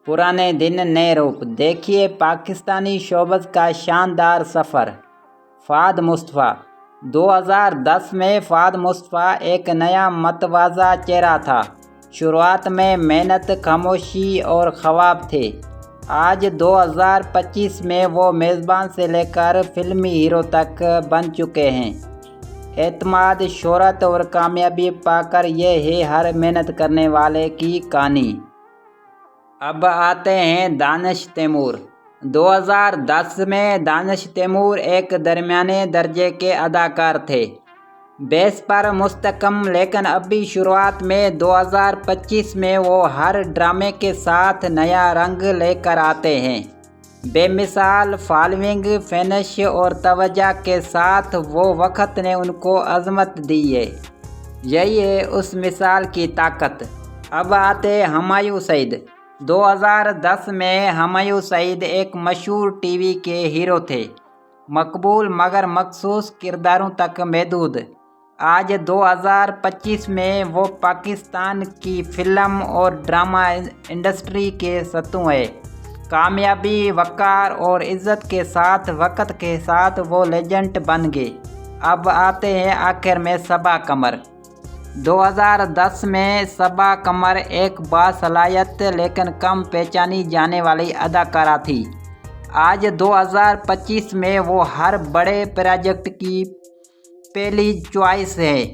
पुराने दिन नए रूप, देखिए पाकिस्तानी शोबज़ का शानदार सफ़र। फ़ाद मुस्तफ़ा। 2010 में फ़ाद मुस्तफ़ा एक नया मतवाज़ा चेहरा था। शुरुआत में मेहनत, खामोशी और ख्वाब थे। आज 2025 में वो मेज़बान से लेकर फिल्मी हीरो तक बन चुके हैं। एतमाद, शोहरत और कामयाबी पाकर ये है हर मेहनत करने वाले की कहानी। अब आते हैं दानिश तैमूर। 2010 में दानिश तैमूर एक दरमियाने दर्जे के अदाकार थे, बेस पर मुस्तकम, लेकिन अभी शुरुआत में 2025 में वो हर ड्रामे के साथ नया रंग लेकर आते हैं। बेमिसाल फॉलोइंग, फिनिश और तवज्जो के साथ वो वक्त ने उनको अज़मत दी है। यही है उस मिसाल की ताकत। अब आते हैं हुमायूं सईद। 2010 में हुमायूं सईद एक मशहूर टीवी के हीरो थे, मकबूल मगर मखसूस किरदारों तक महदूद। आज 2025 में वो पाकिस्तान की फिल्म और ड्रामा इंडस्ट्री के सत्तू है। कामयाबी, वक़ार और इज़्ज़त के साथ वक्त के साथ वो लेजेंड बन गए। अब आते हैं आखिर में सबा कमर। 2010 में सबा कमर एक बासलाहियत लेकिन कम पहचानी जाने वाली अदाकारा थी। आज 2025 में वो हर बड़े प्रोजेक्ट की पहली चॉइस है।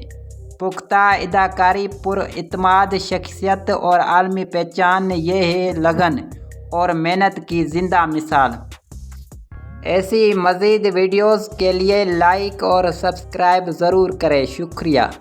पुख्ता अदाकारी, पुरइत्माद शख्सियत और आलमी पहचान, ये है लगन और मेहनत की ज़िंदा मिसाल। ऐसी मज़ीद वीडियोज़ के लिए लाइक और सब्सक्राइब ज़रूर करें। शुक्रिया।